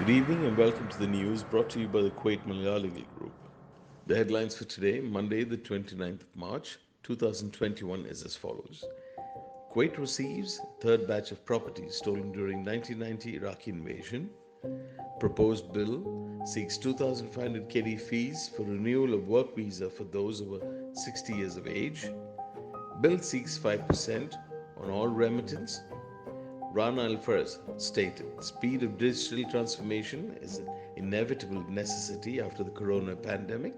Good evening and welcome to the news brought to you by the Kuwait Malayalikal Group. The headlines for today, Monday, the 29th of March, 2021, is as follows. Kuwait receives third batch of properties stolen during 1990 Iraqi invasion. Proposed bill seeks 2,500 KD fees for renewal of work visa for those over 60 years of age. Bill seeks 5% on all remittance. Rana Al-Farz stated, speed of digital transformation is an inevitable necessity after the corona pandemic.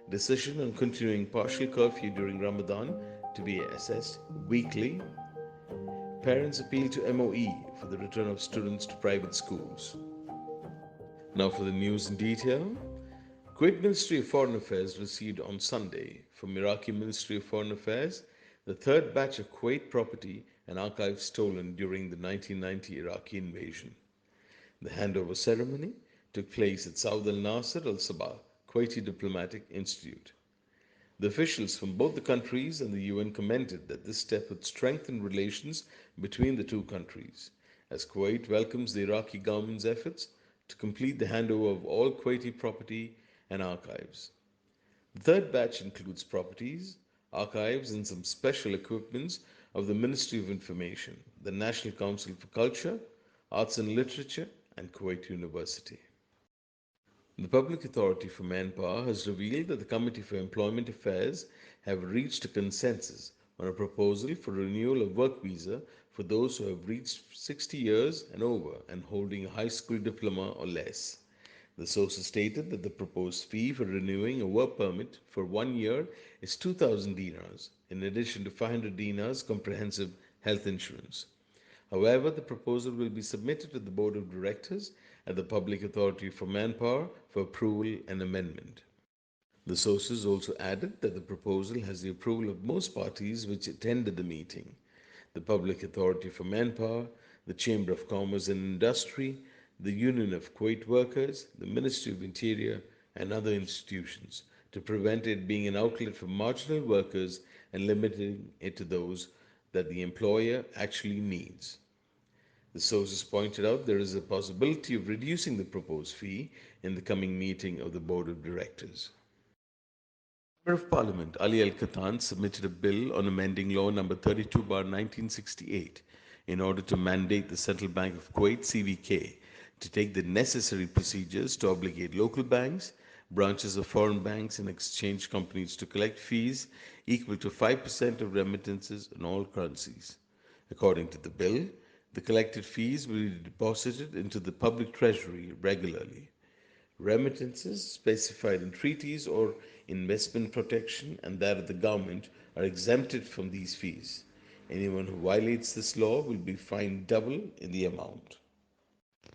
Decision on continuing partial curfew during Ramadan to be assessed weekly. Parents appeal to MOE for the return of students to private schools. Now for the news in detail. Kuwait Ministry of Foreign Affairs received on Sunday from Iraqi Ministry of Foreign Affairs the third batch of Kuwait property and archives stolen during the 1990 Iraqi invasion. The handover ceremony took place at Saud Al Nasser Al Sabah, Kuwaiti Diplomatic Institute. The officials from both the countries and the UN commented that this step would strengthen relations between the two countries, as Kuwait welcomes the Iraqi government's efforts to complete the handover of all Kuwaiti property and archives. The third batch includes properties, archives, and some special equipments of the Ministry of Information, the National Council for Culture, Arts and Literature, and Kuwait University. The Public Authority for Manpower has revealed that the Committee for Employment Affairs have reached a consensus on a proposal for renewal of work visa for those who have reached 60 years and over and holding a high school diploma or less. The sources stated that the proposed fee for renewing a work permit for 1 year is 2,000 dinars, in addition to 500 dinars comprehensive health insurance. However, the proposal will be submitted to the Board of Directors at the Public Authority for Manpower for approval and amendment. The sources also added that the proposal has the approval of most parties which attended the meeting: the Public Authority for Manpower, the Chamber of Commerce and Industry, the Union of Kuwait Workers, the Ministry of Interior, and other institutions, to prevent it being an outlet for marginal workers and limiting it to those that the employer actually needs. The sources pointed out there is a possibility of reducing the proposed fee in the coming meeting of the Board of Directors. Member of Parliament Ali Al Katan submitted a bill on amending Law Number 32/1968 in order to mandate the Central Bank of Kuwait (CBK) to take the necessary procedures to obligate local banks, branches of foreign banks, and exchange companies to collect fees equal to 5% of remittances in all currencies. According to the bill, the collected fees will be deposited into the public treasury regularly. Remittances specified in treaties or investment protection and that of the government are exempted from these fees. Anyone who violates this law will be fined double in the amount.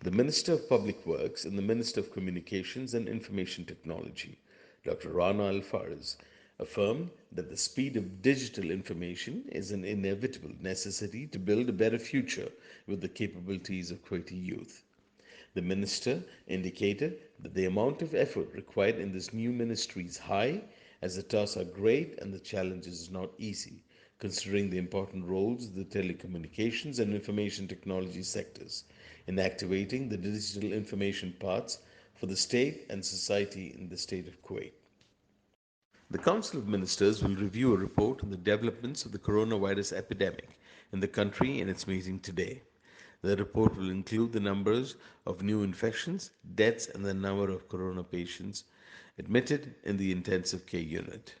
The Minister of Public Works and the Minister of Communications and Information Technology, Dr. Rana Al-Farz, affirmed that the speed of digital information is an inevitable necessity to build a better future with the capabilities of Kuwaiti youth. The minister indicated that the amount of effort required in this new ministry is high, as the tasks are great and the challenge is not easy, considering the important roles of the telecommunications and information technology sectors in activating the digital information paths for the state and society in the state of Kuwait. The Council of Ministers will review a report on the developments of the coronavirus epidemic in the country in its meeting today. The report will include the numbers of new infections, deaths, and the number of corona patients admitted in the intensive care unit.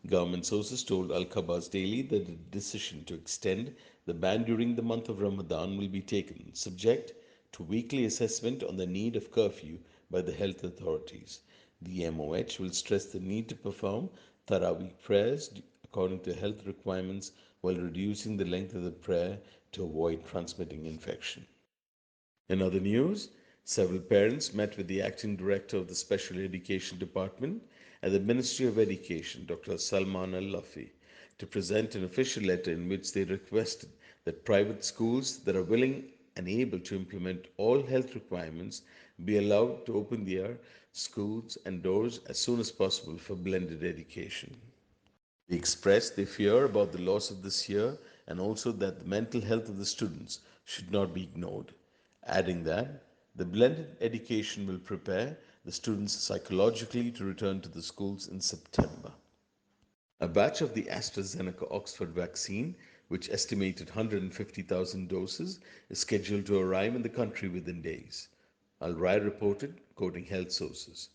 Government sources told Al Khabar's Daily that the decision to extend the ban during the month of Ramadan will be taken, subject to weekly assessment on the need of curfew by the health authorities. The MOH will stress the need to perform Taraweeh prayers according to health requirements while reducing the length of the prayer to avoid transmitting infection. In other news, several parents met with the acting director of the Special Education Department at the Ministry of Education, Dr. Salman Al Lafi, to present an official letter in which they requested that private schools that are willing and able to implement all health requirements be allowed to open their schools and doors as soon as possible for blended education. They expressed their fear about the loss of this year and also that the mental health of the students should not be ignored, adding that The blended education will prepare the students psychologically to return to the schools in September. A batch of the AstraZeneca Oxford vaccine, which estimated 150,000 doses, is scheduled to arrive in the country within days. Al Rai reported, quoting health sources.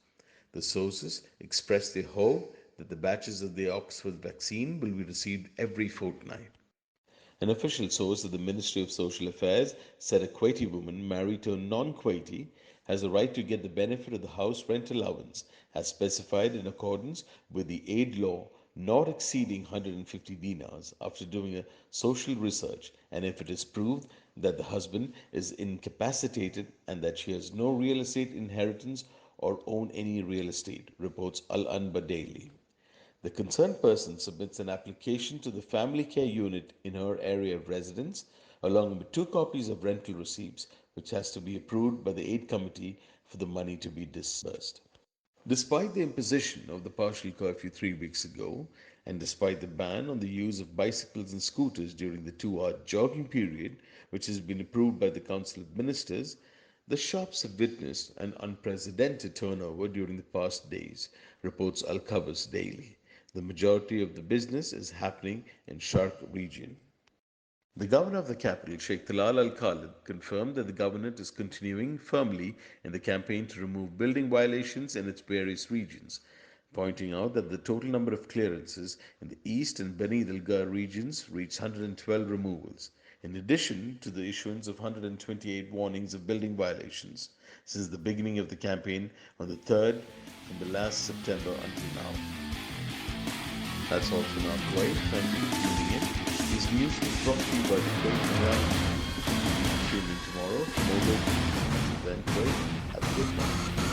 The sources expressed their hope that the batches of the Oxford vaccine will be received every fortnight. An official source at the Ministry of Social Affairs said a Kuwaiti woman married to a non Kuwaiti has a right to get the benefit of the house rent allowance as specified in accordance with the aid law not exceeding 150 dinars after doing a social research and if it is proved that the husband is incapacitated and that she has no real estate inheritance or own any real estate, reports Al Anba Daily. The concerned person submits an application to the family care unit in her area of residence, along with two copies of rental receipts, which has to be approved by the aid committee for the money to be disbursed. Despite the imposition of the partial curfew 3 weeks ago, and despite the ban on the use of bicycles and scooters during the 2 hour jogging period, which has been approved by the Council of Ministers, the shops have witnessed an unprecedented turnover during the past days, reports Al Khabas Daily. The majority of the business is happening in Sharq region. The governor of the capital, Sheikh Talal Al Khalid, confirmed that the government is continuing firmly in the campaign to remove building violations in its various regions, pointing out that the total number of clearances in the East and Bani Dilgar regions reached 112 removals, in addition to the issuance of 128 warnings of building violations since the beginning of the campaign on the 3rd from the last September until now. That's all for now, Kuwait. Thank you for tuning in. This news was brought to you by the Kuwait Malayalikal Group. Tune in tomorrow for more local news. Until then, Kuwait, have a good night.